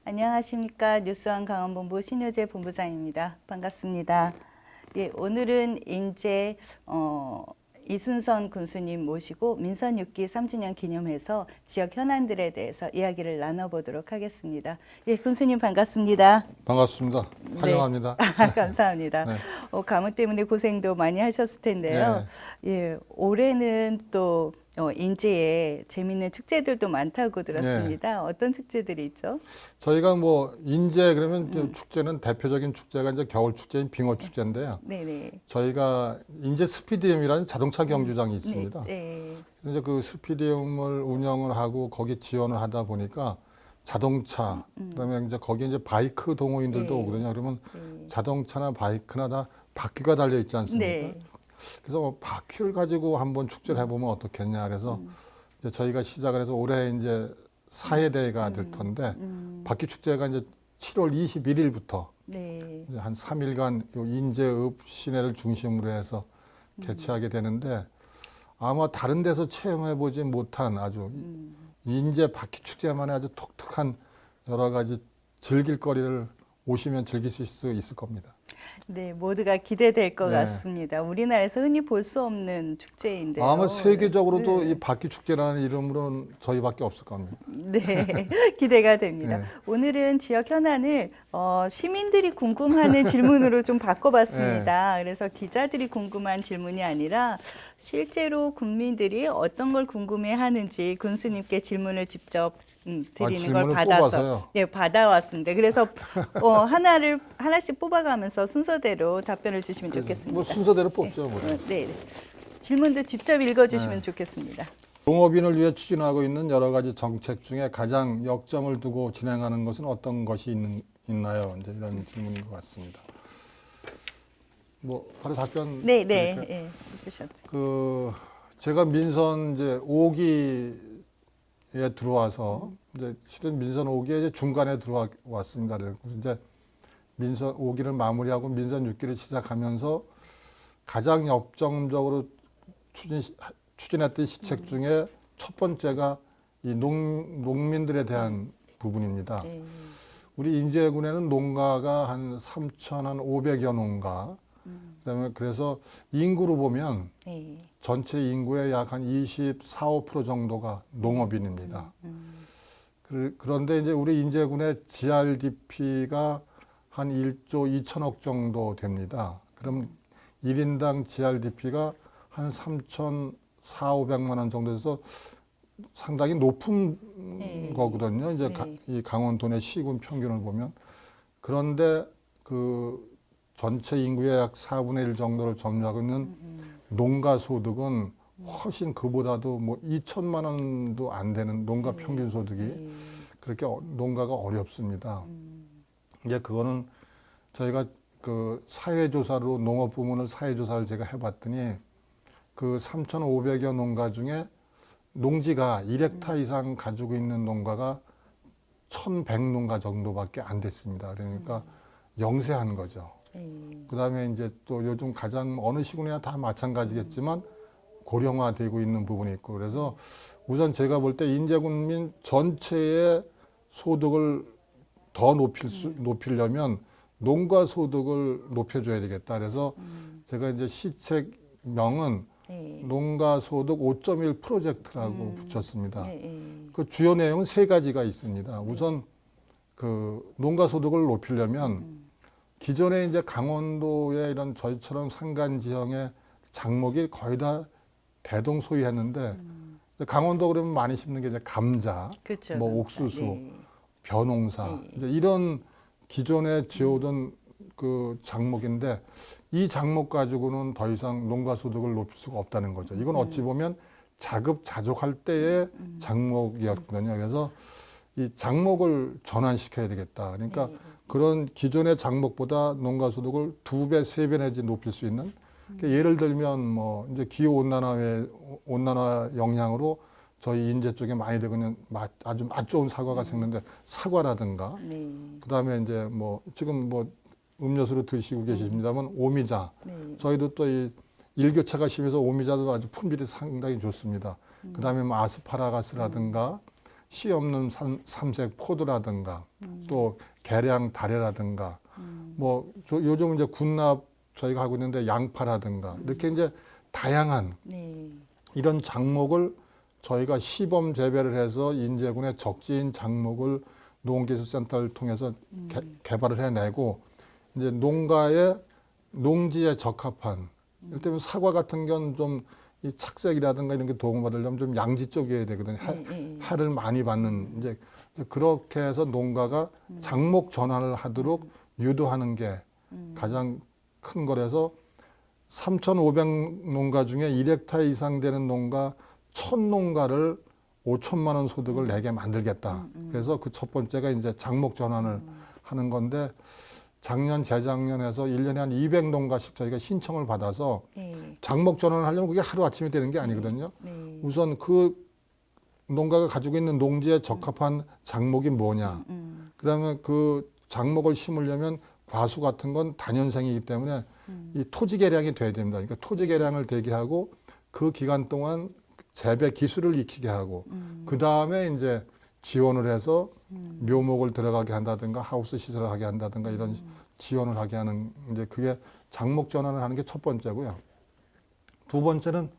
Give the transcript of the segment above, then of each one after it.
안녕하십니까. 뉴스원 강원본부 신효재 본부장입니다. 반갑습니다. 예, 오늘은 인제 이순선 군수님 모시고 민선 6기 3주년 기념해서 지역 현안들에 대해서 이야기를 나눠보도록 하겠습니다. 예, 군수님 반갑습니다. 반갑습니다. 환영합니다. 네. 감사합니다. 네. 가뭄 때문에 고생도 많이 하셨을 텐데요. 예, 올해는 또 인제에 재미있는 축제들도 많다고 들었습니다. 어떤 축제들이 있죠? 저희가 뭐 인제 그러면 축제는 대표적인 축제가 이제 겨울 축제인 빙어 축제인데요. 네네. 저희가 인제 스피디움이라는 자동차 경주장이 있습니다. 네. 그래서 이제 그 스피디움을 운영을 하고 거기 지원을 하다 보니까 자동차, 그다음에 이제 거기에 이제 바이크 동호인들도 네. 오거든요. 그러면 네. 자동차나 바이크나 다 바퀴가 달려 있지 않습니까? 네. 그래서 뭐 바퀴를 가지고 한번 축제를 해보면 어떻겠냐. 그래서 이제 저희가 시작을 해서 올해 이제 4회 대회가 될 텐데 바퀴 축제가 이제 7월 21일부터 네. 이제 한 3일간 요 인제읍 시내를 중심으로 해서 개최하게 되는데 아마 다른 데서 체험해보지 못한 아주 인제 바퀴 축제만의 아주 독특한 여러 가지 즐길 거리를 오시면 즐길 수 있을 겁니다. 네, 모두가 기대될 것 네. 같습니다. 우리나라에서 흔히 볼 수 없는 축제인데요. 아마 세계적으로도 네. 이 바퀴 축제라는 이름으로는 저희밖에 없을 겁니다. 네, 기대가 됩니다. 네. 오늘은 지역 현안을 시민들이 궁금하는 질문으로 좀 바꿔봤습니다. 그래서 기자들이 궁금한 질문이 아니라 실제로 국민들이 어떤 걸 궁금해하는지 군수님께 질문을 직접 드리는 걸 질문을 받아서 뽑아서요? 네, 받아왔습니다. 그래서 하나씩 뽑아가면서 순서대로 답변을 주시면 좋겠습니다. 뭐 순서대로 뽑죠. 뭐. 네, 질문도 직접 읽어주시면 네. 좋겠습니다. 농업인을 위해 추진하고 있는 여러 가지 정책 중에 가장 역점을 두고 진행하는 것은 어떤 것이 있나요? 이제 이런 질문인 것 같습니다. 뭐 바로 답변. 네, 드릴까요? 해주셨죠. 제가 민선 이제 5기에 들어와서 이제 실은 민선 5기에 이제 중간에 들어왔습니다. 그래서 이제 민선 5기를 마무리하고 민선 6기를 시작하면서 가장 역점적으로 추진했던 시책 중에 첫 번째가 이 농민들에 대한 부분입니다. 네. 우리 인제군에는 농가가 한 3,500여 농가, 그다음에 그래서 인구로 보면 네. 전체 인구의 약 한 24, 5% 정도가 농업인입니다. 그런데 이제 우리 인제군의 GRDP가 한 1조 2천억 정도 됩니다. 그럼 1인당 GRDP가 한 3,400~500만 원 정도 돼서 상당히 높은 네. 거거든요. 이제 네. 이 강원도 내 시군 평균을 보면. 그런데 그 전체 인구의 약 4분의 1 정도를 점유하고 있는 농가 소득은 훨씬 그보다도 뭐 2천만 원도 안 되는 농가 평균 소득이 그렇게 농가가 어렵습니다. 이제 그거는 저희가 그 사회조사로 농업 부문을 사회조사를 제가 해봤더니 그 3,500여 농가 중에 농지가 1헥타 이상 가지고 있는 농가가 1,100농가 정도밖에 안 됐습니다. 그러니까 영세한 거죠. 그다음에 이제 또 요즘 가장 어느 시군이나 다 마찬가지겠지만 고령화되고 있는 부분이 있고 그래서 우선 제가 볼 때 인제군민 전체의 소득을 더 높이려면 농가 소득을 높여줘야 되겠다. 그래서 제가 이제 시책명은 농가 소득 5.1 프로젝트라고 붙였습니다. 그 주요 내용은 세 가지가 있습니다. 우선 그 농가 소득을 높이려면 기존에 이제 강원도의 이런 저희처럼 산간 지형의 작목이 거의 다 대동소이했는데 강원도 그러면 많이 심는 게 이제 감자, 그렇죠. 뭐 옥수수, 네. 벼농사 이제 이런 기존에 지어오던 그 작목인데 이 작목 가지고는 더 이상 농가 소득을 높일 수가 없다는 거죠. 이건 어찌 보면 자급자족할 때의 작목이었거든요. 그래서 이 작목을 전환시켜야 되겠다. 그러니까 그런 기존의 작목보다 농가 소득을 2배, 3배 내지 높일 수 있는 그러니까 예를 들면 뭐 이제 기후 온난화 영향으로 저희 인제 쪽에 많이 되고 있는 아주 맛 좋은 사과가 생겼는데 사과라든가 그다음에 이제 뭐 지금 뭐 음료수로 드시고 계십니다만 오미자 저희도 또 이 일교차가 심해서 오미자도 아주 품질이 상당히 좋습니다. 그다음에 뭐 아스파라가스라든가 씨 없는 삼색 포도라든가 또 계량 다래라든가 뭐 요즘 이제 군납 저희가 하고 있는데 양파라든가 이렇게 이제 다양한 네. 이런 작목을 저희가 시범 재배를 해서 인제군의 적지인 작목을 농기술센터를 통해서 개발을 해내고 이제 농지에 적합한 이를테면 사과 같은 경우는 좀 이 착색이라든가 이런 게 도움을 받으려면 좀 양지 쪽이어야 되거든요. 해를 많이 받는 이제 그렇게 해서 농가가 작목 전환을 하도록 유도하는 게 가장 큰 거라서 3,500 농가 중에 1헥타르 이상 되는 농가 1,000농가를 5천만 원 소득을 내게 만들겠다. 그래서 그 첫 번째가 이제 작목 전환을 하는 건데 작년 재작년에서 1년에 한 200농가씩 저희가 신청을 받아서 네. 작목 전환을 하려면 그게 하루아침에 되는 게 아니거든요. 네. 우선 그 농가가 가지고 있는 농지에 적합한 작목이 뭐냐. 그다음에 그 작목을 심으려면 과수 같은 건 단연생이기 때문에 이 토지 개량이 돼야 됩니다. 그러니까 토지 개량을 되게 하고 그 기간 동안 재배 기술을 익히게 하고 그 다음에 이제 지원을 해서 묘목을 들어가게 한다든가 하우스 시설을 하게 한다든가 이런 지원을 하게 하는 이제 그게 작목 전환을 하는 게 첫 번째고요. 두 번째는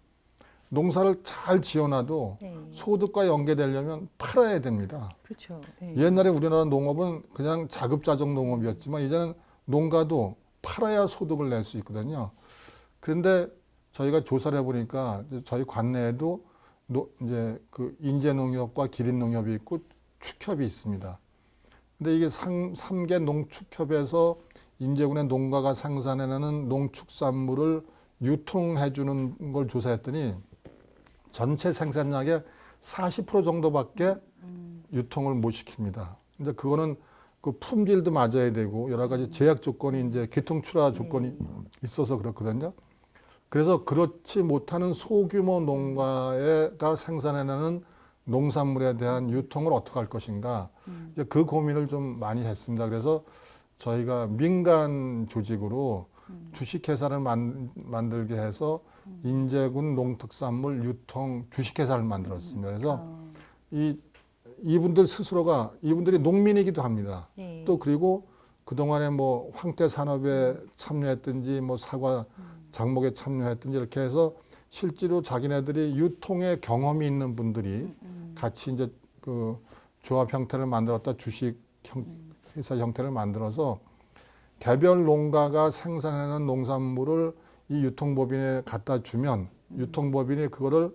농사를 잘 지어놔도 네. 소득과 연계되려면 팔아야 됩니다. 그렇죠. 네. 옛날에 우리나라 농업은 그냥 자급자족 농업이었지만 이제는 농가도 팔아야 소득을 낼 수 있거든요. 그런데 저희가 조사를 해보니까 저희 관내에도 이제 그 인재농협과 기린농협이 있고 축협이 있습니다. 근데 이게 3개 농축협에서 인제군의 농가가 생산해내는 농축산물을 유통해주는 걸 조사했더니 전체 생산량의 40% 정도밖에 유통을 못 시킵니다. 이제 그거는 그 품질도 맞아야 되고 여러 가지 제약 조건이 이제 기통출하 조건이 있어서 그렇거든요. 그래서 그렇지 못하는 소규모 농가가 생산해내는 농산물에 대한 유통을 어떻게 할 것인가 이제 그 고민을 좀 많이 했습니다. 그래서 저희가 민간 조직으로 주식회사를 만들게 해서 인제군 농특산물 유통 주식회사를 만들었습니다. 그래서 이분들 스스로가 이분들이 농민이기도 합니다. 네. 또 그리고 그동안에 뭐 황태 산업에 참여했든지 뭐 사과 작목에 참여했든지 이렇게 해서 실제로 자기네들이 유통의 경험이 있는 분들이 같이 이제 그 조합 형태를 만들었다 주식 회사 형태를 만들어서 개별 농가가 생산하는 농산물을 이 유통법인에 갖다 주면 유통법인이 그거를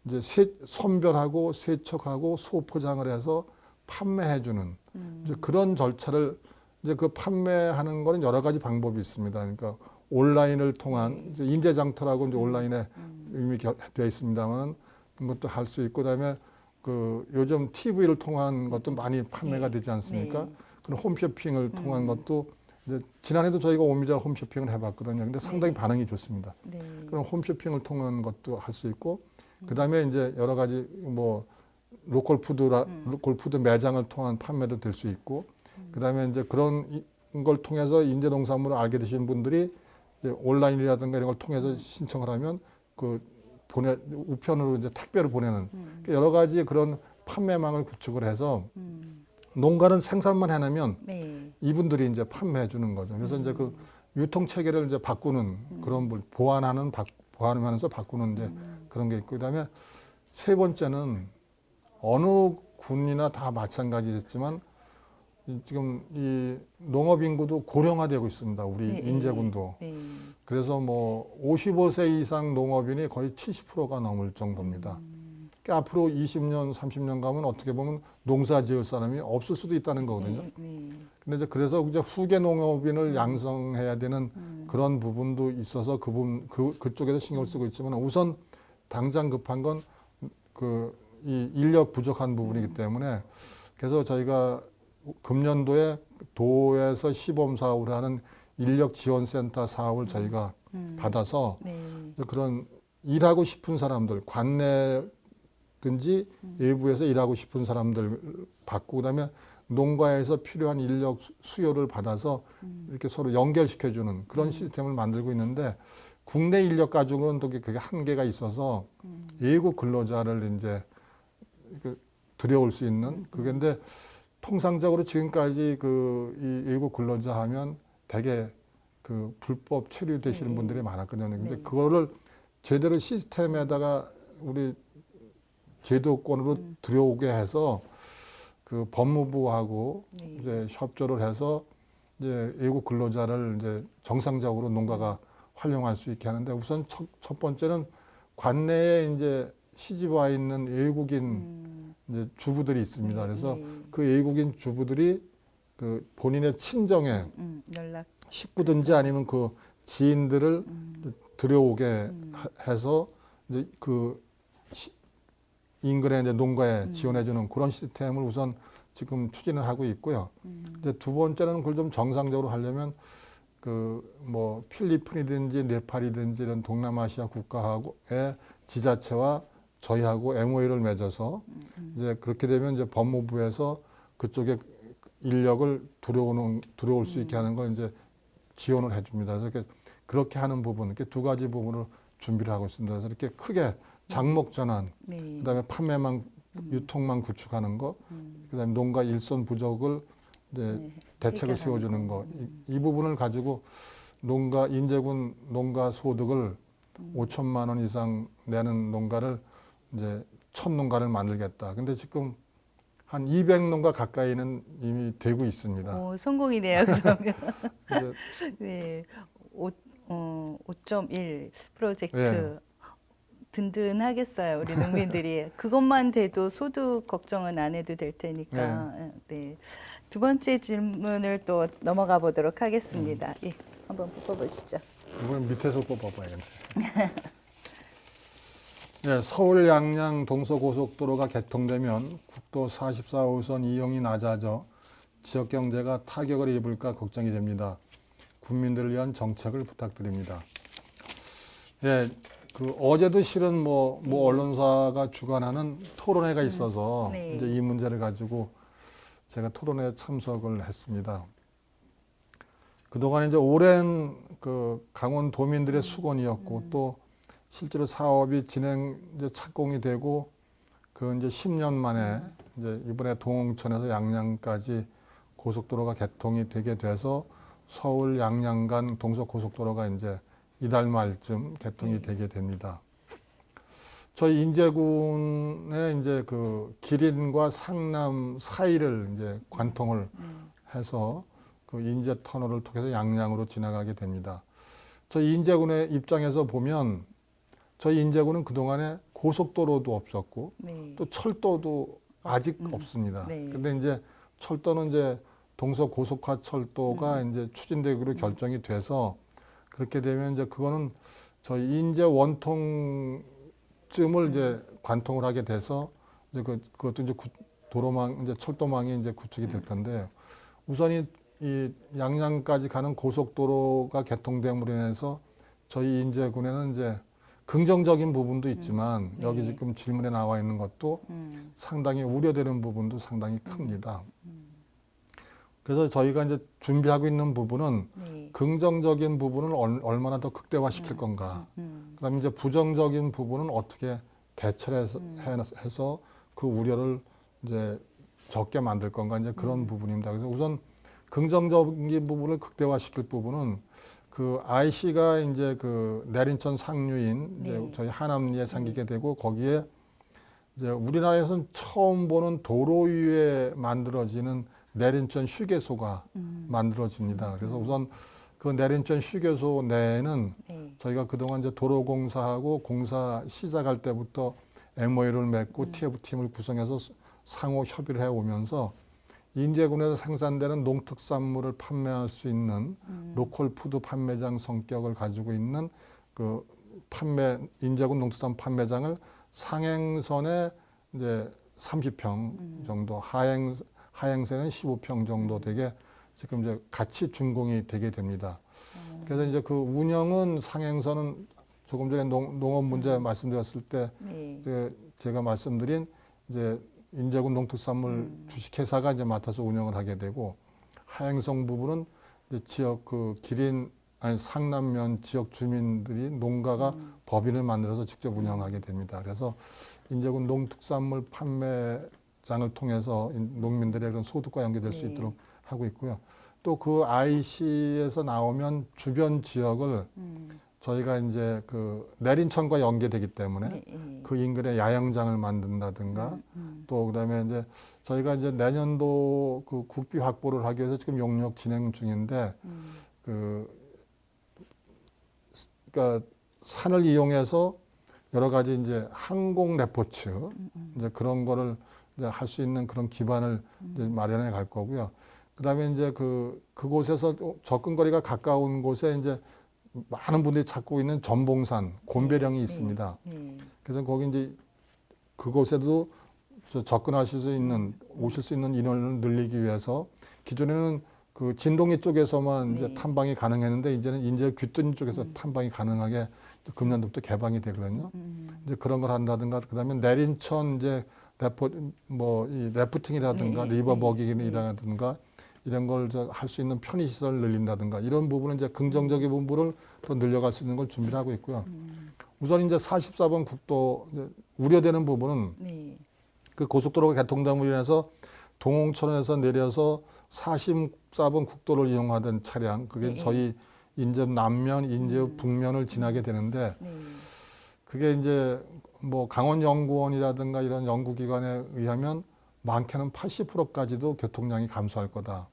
이제 선별하고 세척하고 소포장을 해서 판매해주는 이제 그런 절차를 이제 그 판매하는 거는 여러 가지 방법이 있습니다. 그러니까 온라인을 통한 이제 인재장터라고 이제 온라인에 이미 되어 있습니다만 그것도 할 수 있고 그다음에 그 요즘 TV를 통한 것도 많이 판매가 되지 않습니까? 그런 홈쇼핑을 통한 것도 이제 지난해도 저희가 오미자 홈쇼핑을 해봤거든요. 근데 상당히 반응이 좋습니다. 네. 그런 홈쇼핑을 통한 것도 할 수 있고 그다음에 이제 여러 가지 뭐 로컬 푸드 매장을 통한 판매도 될 수 있고 그다음에 이제 그런 걸 통해서 인제 농산물을 알게 되신 분들이 이제 온라인이라든가 이런 걸 통해서 신청을 하면 그 우편으로 이제 택배를 보내는 여러 가지 그런 판매망을 구축을 해서 농가는 생산만 해내면 네. 이분들이 이제 판매해 주는 거죠. 그래서 이제 그 유통 체계를 이제 바꾸는 그런 보완하면서 바꾸는 이제 그런 게 있고 그다음에 세 번째는 어느 군이나 다 마찬가지겠지만 지금 이 농업 인구도 고령화되고 있습니다. 우리 네. 인제군도. 네. 그래서 뭐 55세 이상 농업인이 거의 70%가 넘을 정도입니다. 그러니까 앞으로 20년, 30년 가면 어떻게 보면 농사 지을 사람이 없을 수도 있다는 거거든요. 네. 근데 이제 그래서 이제 후계 농업인을 양성해야 되는 그런 부분도 있어서 그쪽에서 신경을 쓰고 있지만 우선 당장 급한 건 이 인력 부족한 부분이기 때문에 그래서 저희가 금년도에 도에서 시범 사업을 하는 인력 지원센터 사업을 저희가 받아서 네. 그런 일하고 싶은 사람들 관내든지 외부에서 일하고 싶은 사람들 받고 그다음에 농가에서 필요한 인력 수요를 받아서 이렇게 서로 연결시켜주는 그런 시스템을 만들고 있는데 국내 인력 가지고는 또 그게 한계가 있어서 외국 근로자를 이제 들여올 수 있는 그게인데 통상적으로 지금까지 이 외국 근로자 하면 대개 그 불법 체류되시는 분들이 많았거든요. 근데 네. 그거를 제대로 시스템에다가 우리 제도권으로 들여오게 해서 그 법무부하고 네. 이제 협조를 해서 이제 외국 근로자를 이제 정상적으로 농가가 활용할 수 있게 하는데 우선 첫 번째는 관내에 이제 시집 와 있는 외국인 이제 주부들이 있습니다. 그래서 네. 그 외국인 주부들이 그 본인의 친정에 연락. 식구든지 아니면 그 지인들을 들여오게 해서 이제 그 인근의 이제 농가에 지원해주는 그런 시스템을 우선 지금 추진을 하고 있고요. 이제 두 번째는 그걸 좀 정상적으로 하려면 그 뭐 필리핀이든지 네팔이든지 이런 동남아시아 국가하고의 지자체와 저희하고 MOU를 맺어서 이제 그렇게 되면 이제 법무부에서 그쪽에 인력을 들어올 수 있게 하는 걸 이제 지원을 해줍니다. 그래서 그렇게 하는 부분, 이렇게 두 가지 부분을 준비를 하고 있습니다. 그래서 이렇게 크게 장목 전환, 네. 그다음에 판매망, 유통망 구축하는 거, 그다음에 농가 일손 부족을 이제 네. 대책을 해결하는 세워주는 거. 거, 이 부분을 가지고 인제군 농가 소득을 5천만 원 이상 내는 농가를 이제 1000농가를 만들겠다. 근데 지금 한 200농가 가까이는 이미 되고 있습니다. 오, 성공이네요. 그러면. 이제 네. 5.1 프로젝트. 예. 든든하겠어요, 우리 농민들이. 그것만 돼도 소득 걱정은 안 해도 될 테니까. 네. 두 번째 질문을 또 넘어가 보도록 하겠습니다. 예, 한번 뽑아보시죠. 이번 밑에서 뽑아봐야겠네. 네, 서울 양양 동서고속도로가 개통되면 국도 44호선 이용이 낮아져 지역 경제가 타격을 입을까 걱정이 됩니다. 국민들을 위한 정책을 부탁드립니다. 예, 그 어제도 실은 뭐 언론사가 주관하는 토론회가 있어서 네. 이제 이 문제를 가지고 제가 토론회에 참석을 했습니다. 그동안 이제 오랜 그 강원도민들의 수건이었고 또 실제로 사업이 이제 착공이 되고 그 이제 10년 만에 이제 이번에 동홍천에서 양양까지 고속도로가 개통이 되게 돼서 서울 양양 간 동서고속도로가 이제 이달 말쯤 개통이 되게 됩니다. 저희 인제군의 이제 그 기린과 상남 사이를 이제 관통을 해서 그 인제 터널을 통해서 양양으로 지나가게 됩니다. 저희 인제군의 입장에서 보면 저희 인제군은 그동안에 고속도로도 없었고 네. 또 철도도 아직 없습니다. 네. 근데 이제 철도는 이제 동서고속화 철도가 이제 추진되기로 결정이 돼서 그렇게 되면 이제 그거는 저희 인제 원통쯤을 이제 관통을 하게 돼서 이제 그것도 이제 도로망 이제 철도망이 이제 구축이 될 텐데 우선 이 양양까지 가는 고속도로가 개통됨으로 인해서 저희 인제군에는 이제 긍정적인 부분도 있지만 여기 네. 지금 질문에 나와 있는 것도 상당히 우려되는 부분도 상당히 큽니다. 그래서 저희가 이제 준비하고 있는 부분은 네. 긍정적인 부분을 얼마나 더 극대화시킬 건가. 그다음에 이제 부정적인 부분은 어떻게 대처를 해서 그 우려를 이제 적게 만들 건가 이제 그런 부분입니다. 그래서 우선 긍정적인 부분을 극대화시킬 부분은 그 IC가 이제 그 내린천 상류인 이제 네. 저희 하남리에 생기게 되고 거기에 이제 우리나라에서는 처음 보는 도로 위에 만들어지는 내린천 휴게소가 만들어집니다. 그래서 우선 그 내린천 휴게소 내에는 네. 저희가 그동안 이제 도로공사하고 공사 시작할 때부터 MOU를 맺고 TF팀을 구성해서 상호 협의를 해오면서 인제군에서 생산되는 농특산물을 판매할 수 있는 로컬 푸드 판매장 성격을 가지고 있는 그 인제군 농특산 판매장을 상행선에 이제 30평 정도, 하행선에 15평 정도 되게 지금 이제 같이 준공이 되게 됩니다. 그래서 이제 그 운영은 상행선은 조금 전에 농업 문제 말씀드렸을 때 네. 제가 말씀드린 이제 인제군 농특산물 주식회사가 이제 맡아서 운영을 하게 되고 하행성 부분은 이제 지역 그 상남면 지역 주민들이 농가가 법인을 만들어서 직접 운영하게 됩니다. 그래서 인제군 농특산물 판매 통해서 농민들의 그런 소득과 연계될 수 네. 있도록 하고 있고요. 또 그 IC에서 나오면 주변 지역을 저희가 이제 그 내린천과 연계되기 때문에 네, 예. 그 인근에 야영장을 만든다든가 또 그다음에 이제 저희가 이제 내년도 그 국비 확보를 하기 위해서 지금 용역 진행 중인데 그러니까 산을 이용해서 여러 가지 이제 항공 레포츠 이제 그런 거를 이제 할 수 있는 그런 기반을 이제 마련해 갈 거고요. 그다음에 이제 그곳에서 접근거리가 가까운 곳에 이제 많은 분들이 찾고 있는 전봉산, 곤배령이 있습니다. 네. 그래서 거기 이제 그곳에도 접근하실 수 있는, 오실 수 있는 인원을 늘리기 위해서 기존에는 그 진동이 쪽에서만 이제 네. 탐방이 가능했는데 이제는 인제 귀뚜니 쪽에서 탐방이 가능하게 금년도부터 개방이 되거든요. 이제 그런 걸 한다든가 그다음에 내린천 이제 이 래프팅이라든가 네. 리버 버기이라든가 이런 걸 할 수 있는 편의 시설을 늘린다든가 이런 부분은 이제 긍정적인 부분을 더 늘려갈 수 있는 걸 준비를 하고 있고요. 우선 이제 44번 국도 이제 우려되는 부분은 네. 그 고속도로가 개통됨으로 인해서 동홍천에서 내려서 44번 국도를 이용하던 차량 그게 네. 저희 인접 남면, 인접 북면을 지나게 되는데 네. 그게 이제 뭐 강원연구원이라든가 이런 연구기관에 의하면 많게는 80%까지도 교통량이 감소할 거다.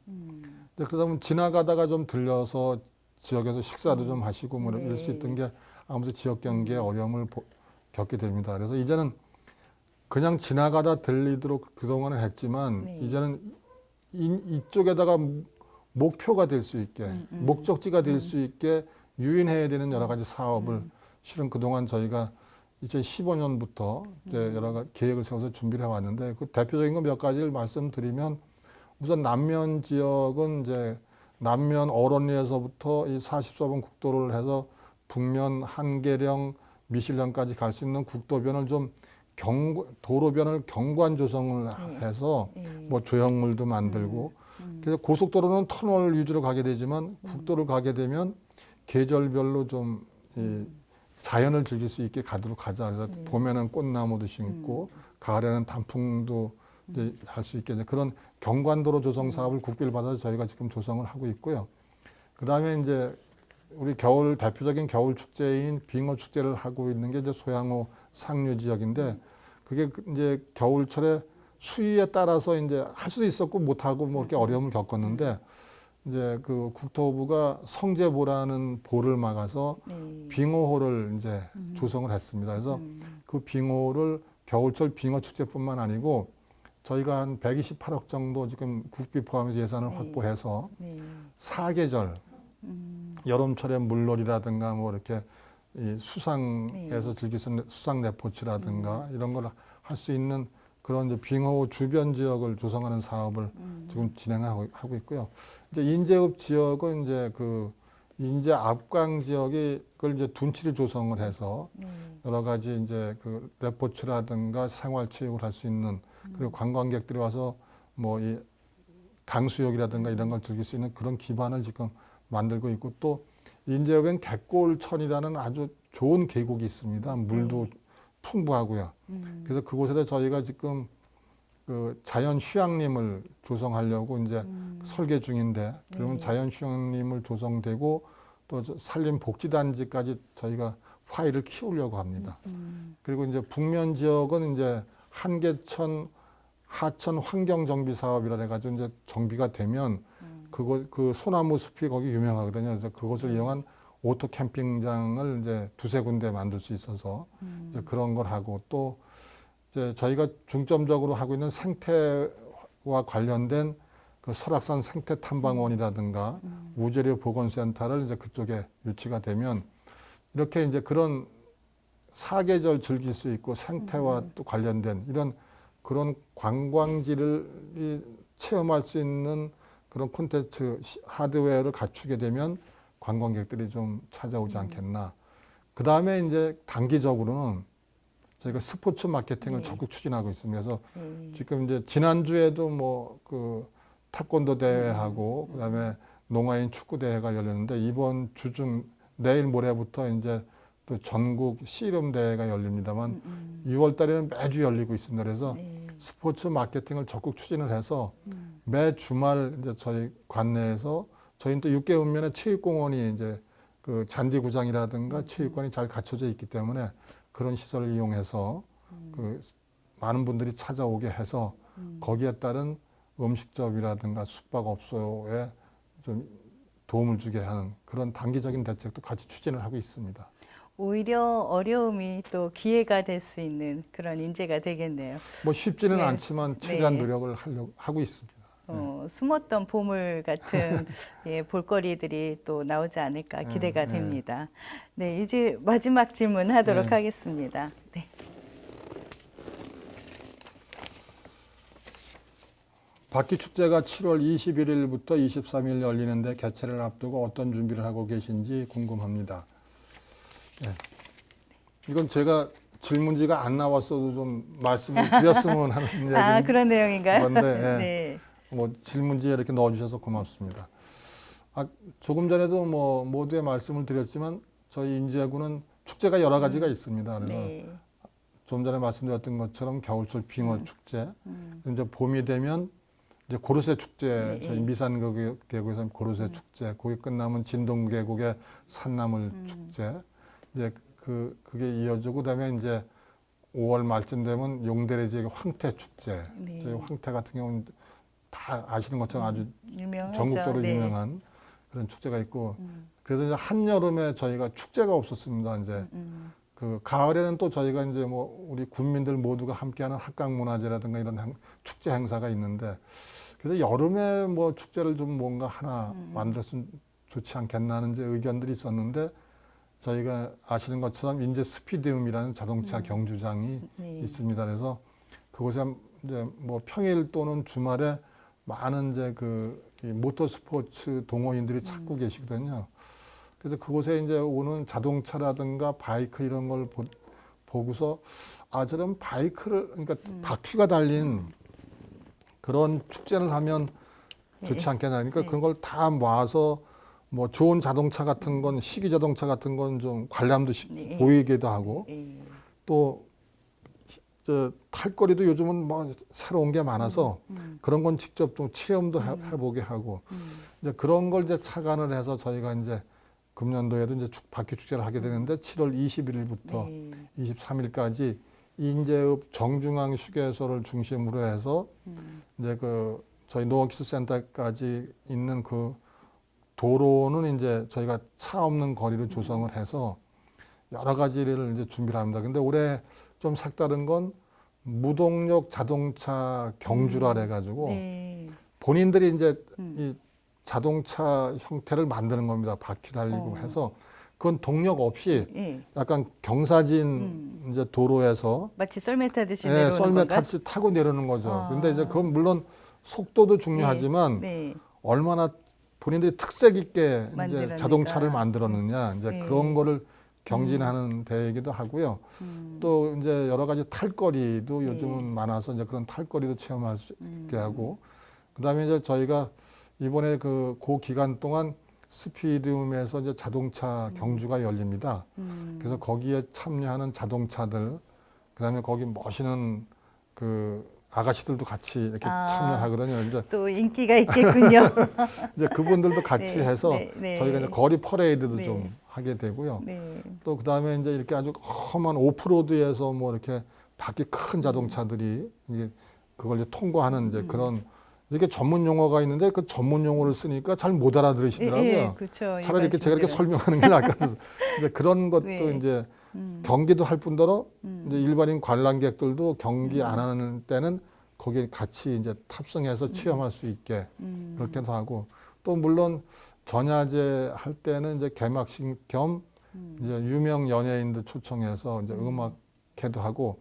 그러다 보면 지나가다가 좀 들려서 지역에서 식사도 좀 하시고 뭐 이럴 수 있던 게 아무래도 지역 경기에 어려움을 겪게 됩니다. 그래서 이제는 그냥 지나가다 들리도록 그동안은 했지만 네. 이제는 이쪽에다가 목표가 될 수 있게 목적지가 될 수 있게 유인해야 되는 여러 가지 사업을 실은 그동안 저희가 2015년부터 이제 여러 가지 계획을 세워서 준비를 해왔는데 그 대표적인 거 몇 가지를 말씀드리면 우선 남면 지역은 이제 남면 어론리에서부터 이 44번 국도를 해서 북면 한계령 미실령까지 갈 수 있는 국도변을 좀 도로변을 경관 조성을 해서 뭐 조형물도 만들고 그래서 고속도로는 터널 위주로 가게 되지만 국도를 가게 되면 계절별로 좀 자연을 즐길 수 있게 가도록 하자. 그래서 봄에는 꽃나무도 심고 가을에는 단풍도 할 수 있게 그런 경관도로 조성 사업을 국비를 받아서 저희가 지금 조성을 하고 있고요. 그 다음에 이제 우리 대표적인 겨울 축제인 빙어 축제를 하고 있는 게 이제 소양호 상류 지역인데 그게 이제 겨울철에 수위에 따라서 이제 할 수도 있었고 못하고 뭐 이렇게 어려움을 겪었는데 이제 그 국토부가 성제보라는 보를 막아서 빙어호를 이제 조성을 했습니다. 그래서 그 빙어를 겨울철 빙어 축제뿐만 아니고 저희가 한 128억 정도 지금 국비 포함해서 예산을 확보해서 사계절 여름철에 물놀이라든가 뭐 이렇게 이 수상에서 즐길 수 있는 수상 레포츠라든가 이런 걸 할 수 있는 그런 이제 빙어 주변 지역을 조성하는 사업을 지금 진행하고 있고요. 이제 인제읍 지역은 이제 그 인제 압강 지역이 그걸 이제 둔치를 조성을 해서 여러 가지 이제 그 레포츠라든가 생활체육을 할 수 있는 그리고 관광객들이 와서 뭐 이 강수욕이라든가 이런 걸 즐길 수 있는 그런 기반을 지금 만들고 있고 또 인제읍엔 갯골천이라는 아주 좋은 계곡이 있습니다. 물도 풍부하고요. 그래서 그곳에서 저희가 지금 그 자연 휴양림을 조성하려고 이제 설계 중인데 그러면 자연 휴양림을 조성되고 또 산림 복지단지까지 저희가 파일을 키우려고 합니다. 그리고 이제 북면 지역은 이제 한계천 하천 환경 정비 사업이라 해가지고 이제 정비가 되면 그 소나무 숲이 거기 유명하거든요. 그래서 그것을 이용한 오토 캠핑장을 이제 두세 군데 만들 수 있어서 이제 그런 걸 하고 또 이제 저희가 중점적으로 하고 있는 생태와 관련된 그 설악산 생태탐방원이라든가 우재료 보건센터를 이제 그쪽에 유치가 되면 이렇게 이제 그런 사계절 즐길 수 있고 생태와 또 관련된 이런 그런 관광지를 체험할 수 있는 그런 콘텐츠 하드웨어를 갖추게 되면 관광객들이 좀 찾아오지 않겠나. 그 다음에 이제 단기적으로는 저희가 스포츠 마케팅을 적극 추진하고 있습니다. 그래서 지금 이제 지난주에도 뭐 그 태권도 대회하고 그다음에 농아인 축구 대회가 열렸는데 이번 주중 내일 모레부터 이제 또 전국 씨름 대회가 열립니다만 6월 달에는 매주 열리고 있습니다. 그래서 스포츠 마케팅을 적극 추진을 해서 매 주말 이제 저희 관내에서 저희는 또 육계읍면에 체육공원이 이제 그 잔디구장이라든가 체육관이 잘 갖춰져 있기 때문에 그런 시설을 이용해서 그 많은 분들이 찾아오게 해서 거기에 따른 음식점이라든가 숙박업소에 좀 도움을 주게 하는 그런 단기적인 대책도 같이 추진을 하고 있습니다. 오히려 어려움이 또 기회가 될 수 있는 그런 인재가 되겠네요. 뭐 쉽지는 네. 않지만 최대한 네. 노력을 하고 있습니다. 숨었던 보물 같은 예, 볼거리들이 또 나오지 않을까 기대가 네. 됩니다. 네, 이제 마지막 질문하도록 네. 하겠습니다. 네. 바퀴 축제가 7월 21일부터 23일 열리는데 개최를 앞두고 어떤 준비를 하고 계신지 궁금합니다. 네. 이건 제가 질문지가 안 나왔어도 좀 말씀을 드렸으면 하는 얘기인데 아, 그런 내용인가요? 그런데 예. 네. 뭐 질문지에 이렇게 넣어주셔서 고맙습니다. 조금 전에도 뭐 모두에 말씀을 드렸지만 저희 인제구는 축제가 여러 가지가 있습니다. 그래서 네. 좀 전에 말씀드렸던 것처럼 겨울철 빙어 축제, 이제 봄이 되면 이제 고로쇠 축제, 네. 저희 미산 계곡에서 고로쇠 축제, 거기 끝나면 진동 계곡의 산나물 축제, 이제 그게 이어지고 그다음에 이제 5월 말쯤 되면 용대래 지역의 황태 축제, 네. 저희 황태 같은 경우는 다 아시는 것처럼 아주 유명하죠. 전국적으로 네. 유명한 그런 축제가 있고, 그래서 이제 한여름에 저희가 축제가 없었습니다. 이제 그 가을에는 또 저희가 이제 뭐 우리 군민들 모두가 함께하는 합강문화제라든가 이런 축제 행사가 있는데, 그래서 여름에 뭐 축제를 좀 뭔가 하나 만들었으면 좋지 않겠나 하는 이제 의견들이 있었는데, 저희가 아시는 것처럼 인제 스피디움이라는 자동차 경주장이 네. 있습니다. 그래서 그곳에 이제 뭐 평일 또는 주말에 많은 이제 이 모터스포츠 동호인들이 찾고 계시거든요. 그래서 그곳에 이제 오는 자동차라든가 바이크 이런 걸 보고서 저런 바이크를 그러니까 바퀴가 달린 그런 축제를 하면 좋지 않겠나 하니까 그런 걸 다 모아서 뭐 좋은 자동차 같은 건 시기 자동차 같은 건 좀 관람도 네. 보이기도 하고 네. 또 탈거리도 요즘은 뭐 새로운 게 많아서 그런 건 직접 좀 체험도 해보게 하고 이제 그런 걸 이제 착안을 해서 저희가 이제 금년도에도 이제 바퀴 축제를 하게 되는데 7월 21일부터 네. 23일까지 인제읍 정중앙 휴게소를 중심으로 해서 이제 저희 농업기술센터까지 있는 그 도로는 이제 저희가 차 없는 거리로 조성을 해서 여러 가지를 이제 준비를 합니다. 근데 올해 좀 색다른 건 무동력 자동차 경주라 해가지고 네. 본인들이 이제 이 자동차 형태를 만드는 겁니다. 바퀴 달리고 해서 그건 동력 없이 네. 약간 경사진 이제 도로에서 마치 썰매 타듯이 내려오는 썰매 건가? 타듯이 타고 내려오는 거죠. 근데 이제 그건 물론 속도도 중요하지만 네. 얼마나 본인들이 특색 있게 이제 만들어내가. 자동차를 만들었느냐 이제 네. 그런 거를 경진하는 대회이기도 하고요. 또 이제 여러 가지 탈거리도 요즘은 많아서 이제 그런 탈거리도 체험할 수 있게 하고 그다음에 이제 저희가 이번에 그 기간 동안 스피디움에서 이제 자동차 경주가 열립니다. 그래서 거기에 참여하는 자동차들 그다음에 거기 멋있는 아가씨들도 같이 이렇게 참여하거든요. 이제 또 인기가 있겠군요. 이제 그분들도 같이 네, 해서 네. 저희가 이제 거리 퍼레이드도 네. 좀 하게 되고요. 네. 또 그다음에 이제 이렇게 아주 험한 오프로드에서 뭐 이렇게 바퀴 큰 자동차들이 이게 그걸 이제 통과하는 이제 그런 이렇게 전문 용어가 있는데 그 전문 용어를 쓰니까 잘 못 알아들으시더라고요. 예, 그렇죠. 차라리 이렇게 제가 이렇게 설명하는 게 나을 것 같아서 이제 그런 것도 네. 이제 경기도 할 뿐더러 이제 일반인 관람객들도 경기 안 하는 때는 거기에 같이 이제 탑승해서 체험할 수 있게 그렇게도 하고 또 물론 전야제 할 때는 이제 개막식 겸 이제 유명 연예인들 초청해서 이제 음악회도 하고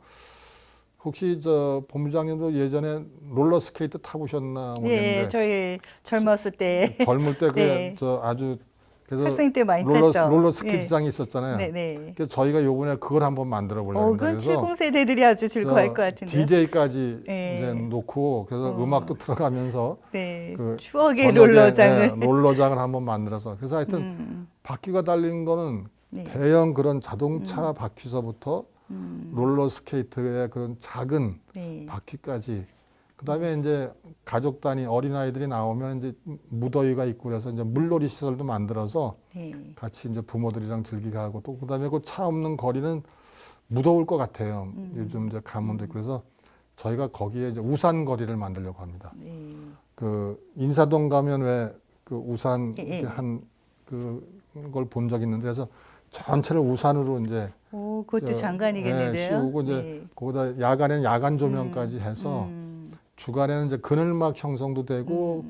혹시 본부장님도 예전에 롤러스케이트 타보셨나 모르겠는데 예, 저희 젊었을 때 젊을 때 네. 아주 그래서 학생 때 많이 탔죠. 롤러스케이트장이 있었잖아요. 네, 네. 그래서 저희가 요번에 그걸 한번 만들어 보려고 합니다. 그건 70세대들이 아주 즐거워할 것 같은데. DJ까지 네. 이제 놓고 그래서 음악도 들어가면서 네. 그 추억의 저녁에, 롤러장을. 롤러장을 한번 만들어서 그래서 하여튼 바퀴가 달린 거는 네. 대형 그런 자동차 바퀴서부터 롤러스케이트의 그런 작은 네. 바퀴까지. 그다음에 이제 가족 단위 어린아이들이 나오면 이제 무더위가 있고 그래서 이제 물놀이 시설도 만들어서 네. 같이 이제 부모들이랑 즐기게 하고 또 그다음에 그 차 없는 거리는 무더울 것 같아요. 요즘 이제 강원도 있고 그래서 저희가 거기에 이제 우산 거리를 만들려고 합니다. 네. 그 인사동 가면 왜 그 우산 예, 예. 한 그걸 본 적이 있는데 그래서 전체를 우산으로 이제 오, 그것도 저, 장관이겠는데요. 씌우고 이제 네. 거기다 야간에는 야간 조명까지 해서 주간에는 이제 그늘막 형성도 되고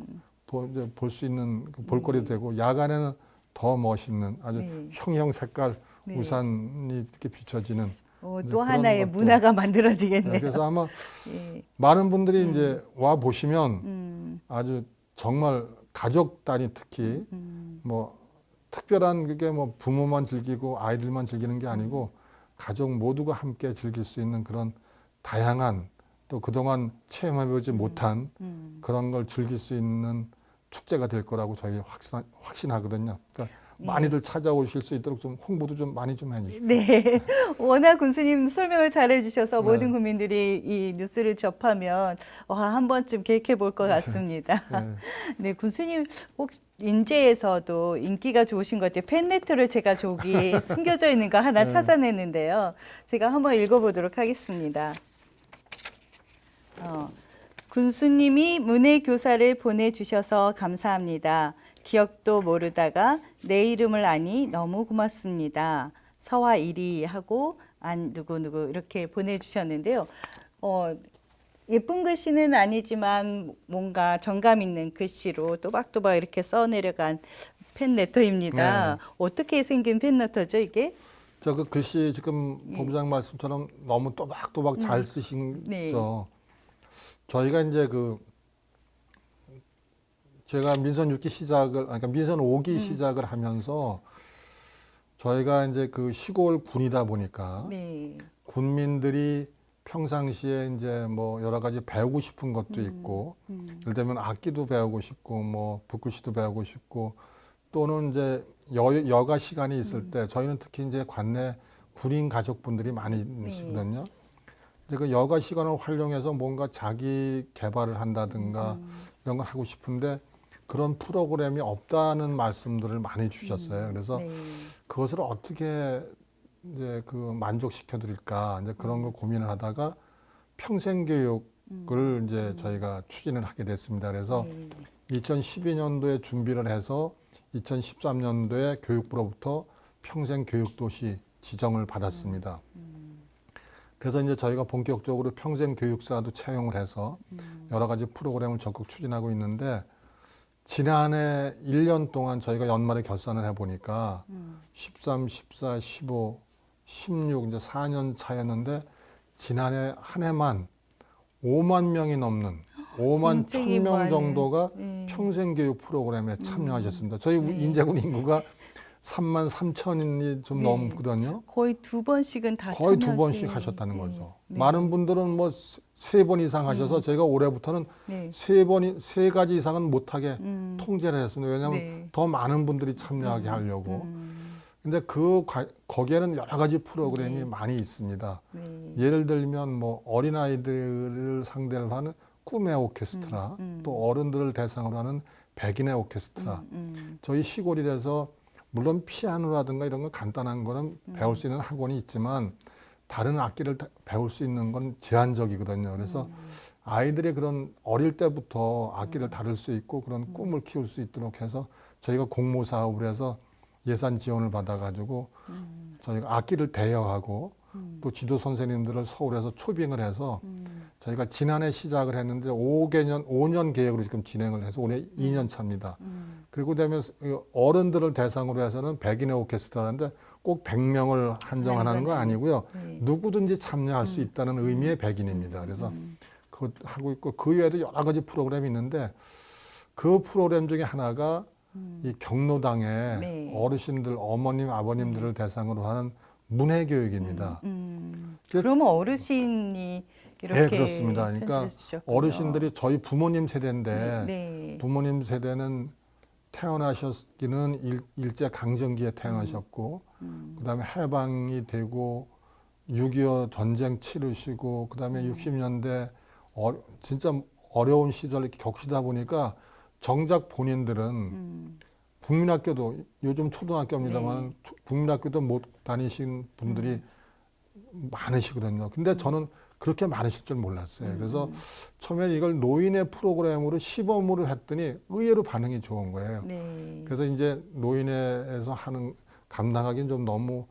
이제 볼 수 있는 그 볼거리도 되고 야간에는 더 멋있는 아주 네. 형형 색깔 네. 우산이 이렇게 비춰지는 오, 이제 또 그런 하나의 것도. 문화가 만들어지겠네요. 네, 그래서 아마 예. 많은 분들이 이제 와 보시면 음, 아주 정말 가족 단위 특히 뭐 특별한 그게 뭐 부모만 즐기고 아이들만 즐기는 게 아니고 가족 모두가 함께 즐길 수 있는 그런 다양한 또 그동안 체험해보지 못한 그런 걸 즐길 수 있는 축제가 될 거라고 저희 확신하거든요. 그러니까 많이들 찾아오실 수 있도록 좀 홍보도 좀 많이 좀 해주시고. 네. 워낙 군수님 설명을 잘 해주셔서 네. 모든 국민들이 이 뉴스를 접하면 와, 한 번쯤 기획해 볼 것 같습니다. 네. 네, 군수님 혹시 인제에서도 인기가 좋으신 것 같아요. 팬레터를 제가 저기 숨겨져 있는 거 하나 네. 찾아냈는데요. 제가 한번 읽어보도록 하겠습니다. 군수님이 문해교사를 보내주셔서 감사합니다. 기억도 모르다가 내 이름을 아니 너무 고맙습니다. 서화 1위 하고 안 누구누구 이렇게 보내주셨는데요. 예쁜 글씨는 아니지만 뭔가 정감 있는 글씨로 또박또박 이렇게 써내려간 팬레터입니다. 네. 어떻게 생긴 팬레터죠, 이게? 저 그 글씨 지금 본부장 말씀처럼 너무 또박또박 잘 쓰신 네. 저희가 이제 그 제가 민선 6기 시작을 그러니까 민선 5기 시작을 하면서 저희가 이제 그 시골 군이다 보니까 네. 군민들이 평상시에 이제 뭐 여러 가지 배우고 싶은 것도 있고 예를 들면 악기도 배우고 싶고 뭐 붓글씨도 배우고 싶고 또는 이제 여가 시간이 있을 때 저희는 특히 이제 관내 군인 가족분들이 많이 있으시거든요. 이제 그 여가 시간을 활용해서 뭔가 자기 개발을 한다든가 이런 걸 하고 싶은데 그런 프로그램이 없다는 말씀들을 많이 주셨어요. 그래서 네. 그것을 어떻게 이제 그 만족시켜 드릴까 이제 그런 걸 고민을 하다가 평생 교육을 이제 저희가 추진을 하게 됐습니다. 그래서 네. 2012년도에 준비를 해서 2013년도에 교육부로부터 평생 교육도시 지정을 받았습니다. 그래서 이제 저희가 본격적으로 평생 교육사도 채용을 해서 여러 가지 프로그램을 적극 추진하고 있는데 지난해 1년 동안 저희가 연말에 결산을 해보니까 13, 14, 15, 16 이제 4년 차였는데 지난해 한 해만 5만 명이 넘는 5만 굉장히 1,000명 많은, 정도가 네. 평생교육 프로그램에 참여하셨습니다. 저희 네. 인제군 인구가 3만 3천이 좀 네. 넘거든요. 거의 2번씩은 다 거의 두 참여하시는- 번씩 하셨다는 네. 거죠. 네. 많은 분들은 뭐 3번 이상 하셔서 제가 올해부터는 네. 3 가지 이상은 못하게 음. 통제를 했습니다. 왜냐하면 네. 더 많은 분들이 참여하게 하려고. 근데 거기에는 여러 가지 프로그램이 네. 많이 있습니다. 네. 예를 들면 뭐 어린아이들을 상대로 하는 꿈의 오케스트라, 또 어른들을 대상으로 하는 백인의 오케스트라. 저희 시골이라서 물론 피아노라든가 이런 건 간단한 거는 배울 수 있는 학원이 있지만 다른 악기를 배울 수 있는 건 제한적이거든요. 그래서 아이들이 그런 어릴 때부터 악기를 다룰 수 있고 그런 꿈을 키울 수 있도록 해서 저희가 공모 사업을 해서 예산 지원을 받아가지고 저희가 악기를 대여하고 또 지도 선생님들을 서울에서 초빙을 해서 저희가 지난해 시작을 했는데 5년 계획으로 지금 진행을 해서 올해 2년 차입니다. 그리고 되면 어른들을 대상으로 해서는 백인의 오케스트라인데 꼭 100명을 한정하는 건 아니고요. 네. 누구든지 참여할 수 있다는 의미의 백인입니다. 그래서 그거 하고 있고 그 외에도 여러 가지 프로그램이 있는데 그 프로그램 중에 하나가 이 경로당에 네. 어르신들, 어머님, 아버님들을 대상으로 하는 문해교육입니다. 그러면 어르신이 이렇게 네, 그렇습니다. 그러니까 편지를 주셨군요. 어르신들이 저희 부모님 세대인데 네. 부모님 세대는 태어나셨기는 일제 강점기에 태어나셨고 그다음에 해방이 되고 6.25 전쟁 치르시고 그다음에 60년대 진짜 어려운 시절 이렇게 겪시다 보니까 정작 본인들은 국민학교도 요즘 초등학교입니다만 국민학교도 못 다니신 분들이 많으시거든요. 근데 저는 그렇게 많으실 줄 몰랐어요. 그래서 처음에 이걸 노인의 프로그램으로 시범으로 했더니 의외로 반응이 좋은 거예요. 네. 그래서 이제 노인회에서 하는 감당하기는 좀 너무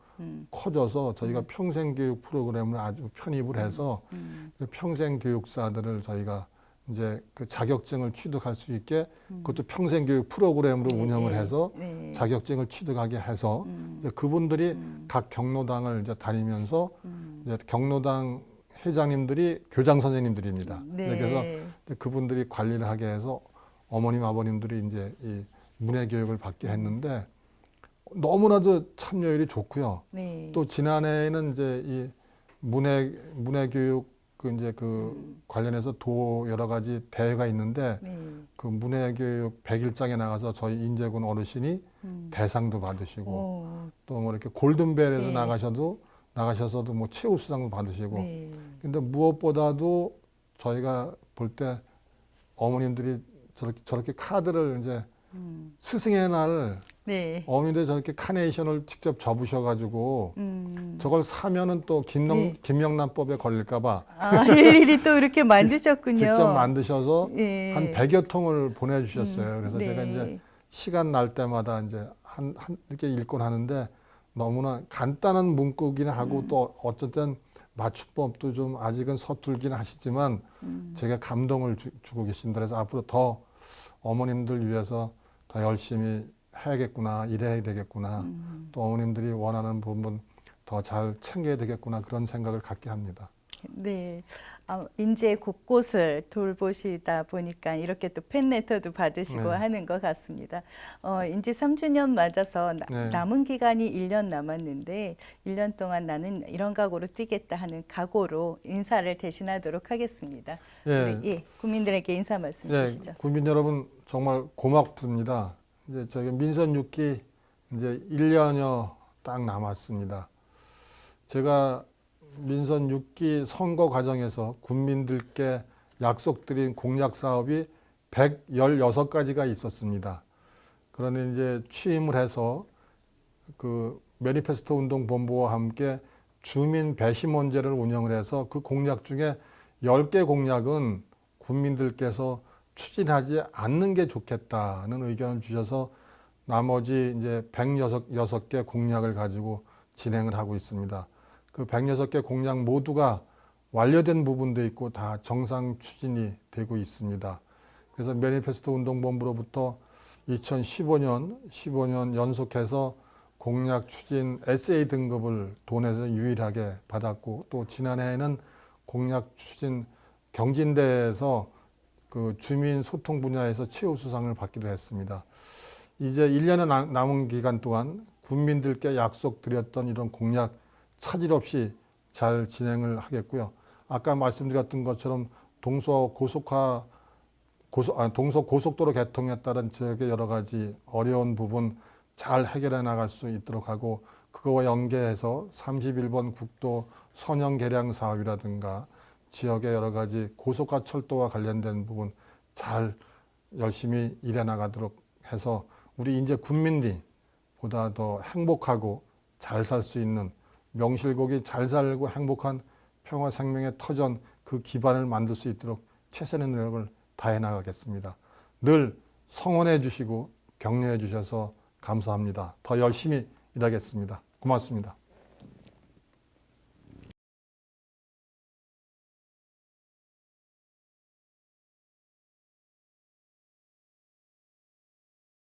커져서 저희가 평생교육 프로그램을 아주 편입을 해서 평생교육사들을 저희가 이제 그 자격증을 취득할 수 있게 그것도 평생교육 프로그램으로 운영을 해서 자격증을 취득하게 해서 이제 그분들이 각 경로당을 이제 다니면서 이제 경로당 회장님들이 교장 선생님들입니다. 네. 그래서 이제 그분들이 관리를 하게 해서 어머님 아버님들이 이제 이 문해 교육을 받게 했는데 너무나도 참여율이 좋고요. 네. 또 지난해에는 이제 이 문해 교육 그 이제 그 관련해서 여러 가지 대회가 있는데 그 문해 교육 100일장에 나가서 저희 인제군 어르신이 대상도 받으시고 또 뭐 이렇게 골든벨에서 나가셔서도 뭐 최우수상도 받으시고 근데 무엇보다도 저희가 볼 때 어머님들이 저렇게 카드를 이제 스승의 날 어머님들이 저렇게 카네이션을 직접 접으셔가지고 저걸 사면은 또 김영란법에 걸릴까봐 일일이 또 이렇게 만드셨군요. 직접 만드셔서 한 100여 통을 보내주셨어요. 그래서 제가 이제 시간 날 때마다 이제 이렇게 읽곤 하는데 너무나 간단한 문구기는 하고 또 어쨌든 맞춤법도 좀 아직은 서툴긴 하시지만 제가 감동을 주고 계신다. 그래서 앞으로 더 어머님들 위해서 더 열심히 해야겠구나, 일해야 되겠구나, 또 어머님들이 원하는 부분 더 잘 챙겨야 되겠구나 그런 생각을 갖게 합니다. 네, 인제 곳곳을 돌보시다 보니까 이렇게 또 팬레터도 받으시고 하는 것 같습니다. 인제 3주년 맞아서 남은 기간이 1년 남았는데 1년 동안 나는 이런 각오로 뛰겠다 하는 각오로 인사를 대신하도록 하겠습니다. 우리, 국민들에게 인사 말씀 주시죠. 국민 여러분 정말 고맙습니다. 이제 저희 민선 6기 이제 1년여 딱 남았습니다. 제가 민선 6기 선거 과정에서 국민들께 약속드린 공약 사업이 116가지가 있었습니다. 그런데 이제 취임을 해서 그 매니페스토 운동본부와 함께 주민 배심원제를 운영을 해서 그 공약 중에 10개 공약은 국민들께서 추진하지 않는 게 좋겠다는 의견을 주셔서 나머지 이제 106개 공약을 가지고 진행을 하고 있습니다. 그 106개 공약 모두가 완료된 부분도 있고 다 정상 추진이 되고 있습니다. 그래서 매니페스토 운동본부로부터 2015년 연속해서 공약 추진 SA 등급을 돈에서 유일하게 받았고 또 지난해에는 공약 추진 경진대회에서 그 주민 소통 분야에서 최우수상을 받기도 했습니다. 이제 1년의 남은 기간 동안 국민들께 약속드렸던 이런 공약 차질 없이 잘 진행을 하겠고요. 아까 말씀드렸던 것처럼 동서 고속도로 개통에 따른 지역의 여러 가지 어려운 부분 잘 해결해 나갈 수 있도록 하고 그거와 연계해서 31번 국도 선형 개량 사업이라든가 지역의 여러 가지 고속화 철도와 관련된 부분 잘 열심히 일해 나가도록 해서 우리 이제 국민들이 보다 더 행복하고 잘 살 수 있는 명실공히 잘 살고 행복한 평화 생명의 터전 그 기반을 만들 수 있도록 최선의 노력을 다해 나가겠습니다. 늘 성원해 주시고 격려해 주셔서 감사합니다. 더 열심히 일하겠습니다. 고맙습니다.